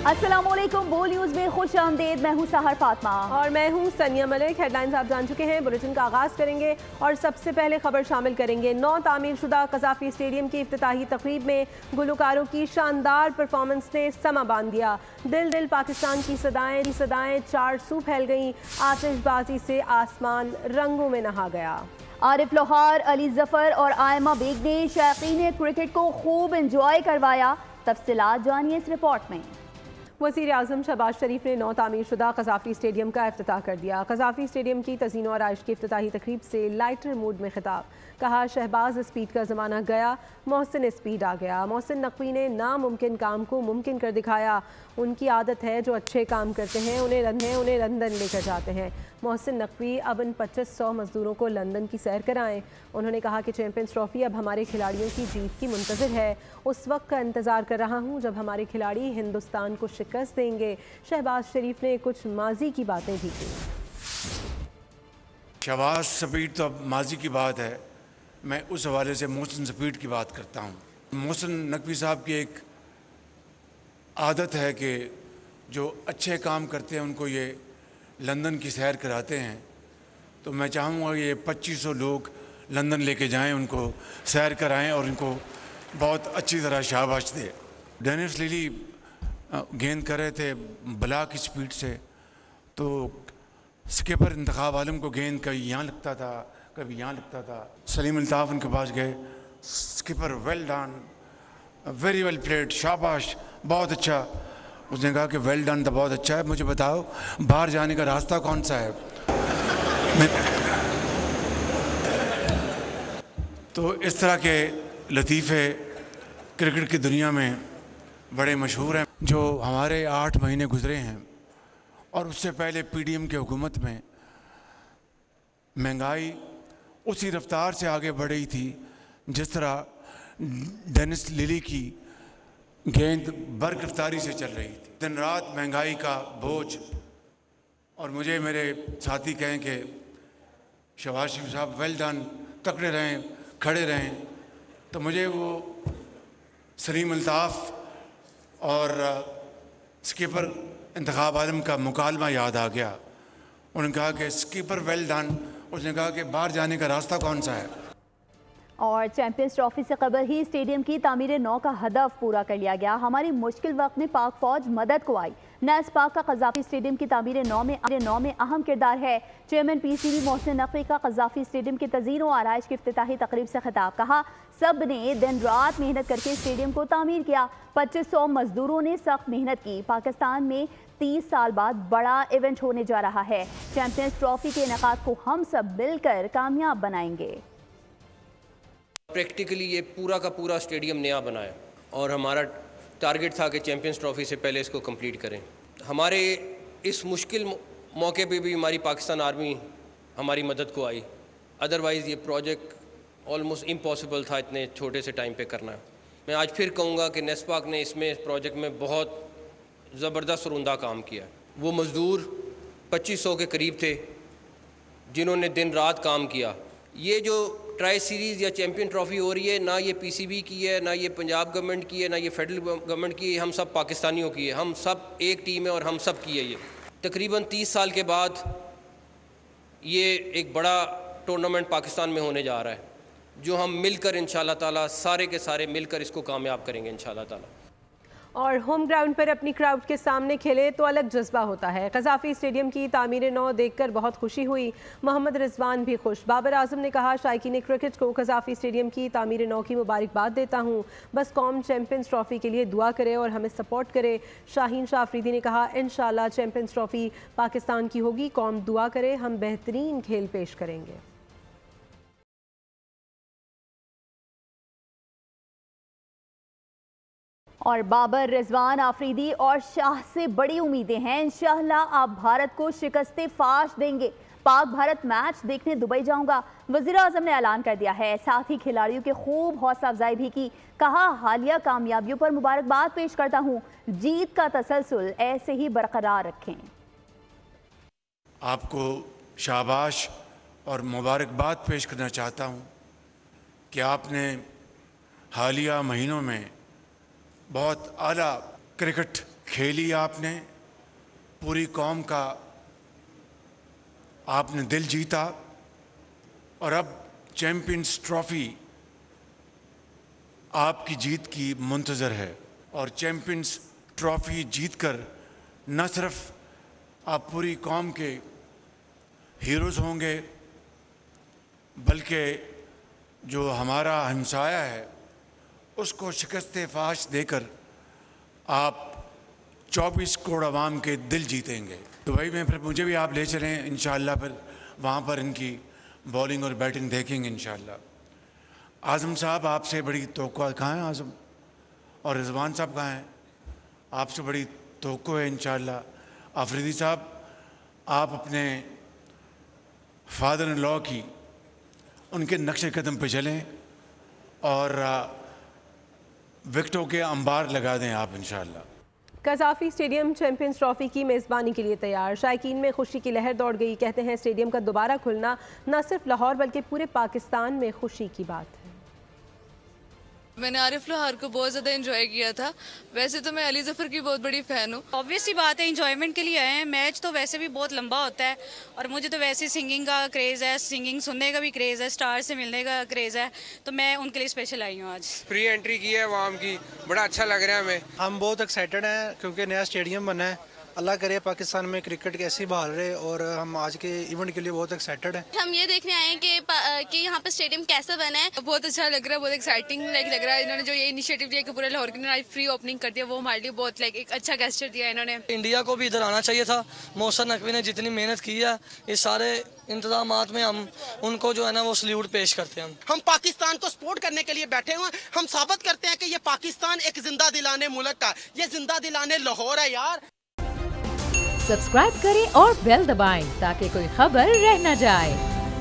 अस्सलामुअलैकुम, बोल न्यूज़ में खुश आमदेद। मैं हूँ सहर फातिमा और मैं हूँ सनिया मलिक। हेडलाइंस आप जान चुके हैं। बुलेटिन का आगाज़ करेंगे और सबसे पहले खबर शामिल करेंगे। नौ तामीर शुदा कज़ाफ़ी स्टेडियम की इफ्तिताही तकरीब में गुलकारों की शानदार परफॉर्मेंस ने समा बांध दिया। दिल दिल पाकिस्तान की सदाएं चार सू फैल गईं। आतिशबाजी से आसमान रंगों में नहा गया। आरिफ लोहार, अली जफर और आयमा बेग ने शायकीन क्रिकेट को खूब इंजॉय करवाया। तफसीलात जानिए इस रिपोर्ट में। वज़ीर आज़म शहबाज शरीफ ने नौ तामीर शुदा कज़ाफ़ी स्टेडियम का इफ्तिताह कर दिया। कज़ाफ़ी स्टेडियम की तज़ीन और आराइश की इफ्तिताही तकरीब से लाइटर मूड में खिताब। कहा, शहबाज स्पीड का ज़माना गया, मोहसिन स्पीड आ गया। मोहसिन नकवी ने नामुमकिन काम को मुमकिन कर दिखाया। उनकी आदत है, जो अच्छे काम करते हैं उन्हें लंदन लेकर जाते हैं। मोहसिन नकवी अब इन 2500 मजदूरों को लंदन की सैर कराएं। उन्होंने कहा कि चैंपियंस ट्रॉफ़ी अब हमारे खिलाड़ियों की जीत की मुंतज़िर है। उस वक्त का इंतज़ार कर रहा हूँ जब हमारे खिलाड़ी हिंदुस्तान को शिकस्त देंगे। शहबाज शरीफ ने कुछ माजी की बातें भी की। शहबाज स्पीड तो अब माजी की बात है। मैं उस हवाले से मोहसिन स्पीड की बात करता हूँ। मोहसिन नकवी साहब की एक आदत है कि जो अच्छे काम करते हैं उनको ये लंदन की सैर कराते हैं। तो मैं चाहूँगा ये 2500 लोग लंदन लेके जाएं, उनको सैर कराएं और उनको बहुत अच्छी तरह शाबाश दें। डेनिस लिली गेंद कर रहे थे बला की स्पीड से, तो स्किपर इंतखाब आलम को गेंद कभी यहाँ लगता था कभी यहाँ लगता था। सलीम अल्ताफ़ उनके पास गए, skipper well done, very well played, शाबाश, बहुत अच्छा। उसने कहा कि वेल डन तो बहुत अच्छा है, मुझे बताओ बाहर जाने का रास्ता कौन सा है। तो इस तरह के लतीफ़े क्रिकेट की दुनिया में बड़े मशहूर हैं। जो हमारे 8 महीने गुजरे हैं और उससे पहले पीडीएम की हुकूमत में महंगाई उसी रफ्तार से आगे बढ़ रही थी जिस तरह डेनिस लिली की गेंद बरगिरफ्तारी से चल रही थी। दिन रात महंगाई का बोझ। और मुझे मेरे साथी कहें कि शहबाज शरीफ साहब वेल डन, तकड़े रहें, खड़े रहें, तो मुझे वो सलीम अल्ताफ़ और स्किपर इंतखाब आलम का मुकालमा याद आ गया। उन्होंने कहा कि स्किपर वेल डन, उसने कहा कि बाहर जाने का रास्ता कौन सा है। और चैंपियंस ट्रॉफी से कबल ही स्टेडियम की तामीर नौ का हदफ पूरा कर लिया गया। हमारी मुश्किल वक्त में पाक फौज मदद को आई। नैस पाक का कज़ाफ़ी स्टेडियम की तामीर नौ में अहम किरदार है। चेयरमैन पीसीबी मोहसिन नकवी का कज़ाफ़ी स्टेडियम की तज़ीन और आराइश की इफ्तिताही तकरीब से खिताब। कहा, सब ने दिन रात मेहनत करके स्टेडियम को तामीर किया। 2500 मजदूरों ने सख्त मेहनत की। पाकिस्तान में 30 साल बाद बड़ा इवेंट होने जा रहा है। चैंपियंस ट्रॉफी के इनेकाद को हम सब मिलकर कामयाब बनाएंगे। प्रैक्टिकली ये पूरा का पूरा स्टेडियम नया बनाया और हमारा टारगेट था कि चैंपियंस ट्रॉफ़ी से पहले इसको कंप्लीट करें। हमारे इस मुश्किल मौके पे भी हमारी पाकिस्तान आर्मी हमारी मदद को आई। अदरवाइज़ ये प्रोजेक्ट ऑलमोस्ट इम्पॉसिबल था इतने छोटे से टाइम पे करना। मैं आज फिर कहूँगा कि नेस्पाक ने इसमें प्रोजेक्ट में बहुत ज़बरदस्त और उम्दा काम किया। वो मज़दूर 2500 के करीब थे जिन्होंने दिन रात काम किया। ये जो ट्राई सीरीज़ या चैम्पियन ट्रॉफ़ी हो रही है, ना ये पीसीबी की है, ना ये पंजाब गवर्नमेंट की है, ना ये फेडरल गवर्नमेंट की है, हम सब पाकिस्तानियों की है। हम सब एक टीम है और हम सब की है। ये तकरीबन 30 साल के बाद ये एक बड़ा टूर्नामेंट पाकिस्तान में होने जा रहा है, जो हम मिलकर इंशाल्लाह ताला सारे के सारे मिलकर इसको कामयाब करेंगे इंशाल्लाह ताला। और होम ग्राउंड पर अपनी क्राउड के सामने खेले तो अलग जज्बा होता है। कज़ाफ़ी स्टेडियम की तामीर नौ देखकर बहुत खुशी हुई। मोहम्मद रिजवान भी खुश। बाबर आजम ने कहा, शायकीन क्रिकेट को कज़ाफ़ी स्टेडियम की तामीर नौ की मुबारकबाद देता हूँ। बस कौम चैंपियंस ट्रॉफ़ी के लिए दुआ करे और हमें सपोर्ट करे। शाहीन शाह अफरीदी ने कहा, इंशाल्लाह चैंपियंस ट्रॉफ़ी पाकिस्तान की होगी। कौम दुआ करे, हम बेहतरीन खेल पेश करेंगे। और बाबर, रिजवान, आफरीदी और शाह से बड़ी उम्मीदें हैं। इंशाअल्लाह आप भारत को शिकस्ते फाश देंगे। पाक भारत मैच देखने दुबई जाऊंगा, वज़ीर आज़म ने ऐलान कर दिया है। साथ ही खिलाड़ियों के खूब हौसला अफजाई भी की। कहा, हालिया कामयाबियों पर मुबारकबाद पेश करता हूँ। जीत का तसलसल ऐसे ही बरकरार रखें। आपको शाबाश और मुबारकबाद पेश करना चाहता हूँ कि आपने हालिया महीनों में बहुत आला क्रिकेट खेली आपने, पूरी कौम का आपने दिल जीता और अब चैंपियंस ट्रॉफी आपकी जीत की मुंतज़र है। और चैंपियंस ट्रॉफी जीतकर न सिर्फ आप पूरी कौम के हीरोज़ होंगे, बल्कि जो हमारा हमसाया है उसको शिकस्त फाश देकर आप 24 करोड़ आवाम के दिल जीतेंगे। दुबई में फिर मुझे भी आप ले चलें इंशाअल्लाह, फिर वहाँ पर इनकी बॉलिंग और बैटिंग देखेंगे इंशाअल्लाह। आज़म साहब आपसे बड़ी तवक्को, कहाँ हैं आज़म? और रिजवान साहब कहाँ हैं? आपसे बड़ी तवक्को है इंशाअल्लाह। आफरीदी साहब, आप अपने फादर इन लॉ की उनके नक्शे कदम पे चलें और विकेटों के अंबार लगा दें आप इंशाअल्लाह। कज़ाफ़ी स्टेडियम चैंपियंस ट्रॉफी की मेज़बानी के लिए तैयार। शायकीन में खुशी की लहर दौड़ गई। कहते हैं स्टेडियम का दोबारा खुलना न सिर्फ लाहौर बल्कि पूरे पाकिस्तान में खुशी की बात है। मैंने आरिफ लोहार को बहुत ज़्यादा एंजॉय किया था। वैसे तो मैं अली ज़फ़र की बहुत बड़ी फ़ैन हूँ। ऑब्वियसली बात है, एंजॉयमेंट के लिए आए हैं। मैच तो वैसे भी बहुत लंबा होता है और मुझे तो वैसे सिंगिंग का क्रेज़ है, सिंगिंग सुनने का भी क्रेज़ है, स्टार से मिलने का क्रेज़ है, तो मैं उनके लिए स्पेशल आई हूँ आज। फ्री एंट्री की है अवाम की, बड़ा अच्छा लग रहा है हमें। हम बहुत एक्साइटेड हैं क्योंकि नया स्टेडियम बना है। अल्लाह करे पाकिस्तान में क्रिकेट कैसे बहाल रहे और हम आज के इवेंट के लिए बहुत एक्साइटेड हैं। हम ये देखने आए हैं कि यहाँ पे स्टेडियम कैसा बना है। बहुत अच्छा लग रहा है, बहुत एक्साइटिंग लग रहा है। इन्होंने जो ये इनिशिएटिव लिया कि पूरे लाहौर के लिए फ्री ओपनिंग कर दिया, वो हमारे लिए बहुत एक अच्छा गेस्चर दिया इन्होंने। इंडिया को भी इधर आना चाहिए था। मोहसिन नकवी ने जितनी मेहनत की है इस सारे इंतजामात में, हम उनको जो है ना वो सल्यूट पेश करते हैं। हम पाकिस्तान को सपोर्ट करने के लिए बैठे हुए हैं। हम साबित करते हैं कि ये पाकिस्तान एक जिंदा दिलाने मुल्क का, ये जिंदा दिलाने लाहौर है यार। सब्सक्राइब करें और बेल दबाएं ताकि कोई खबर रह न जाए।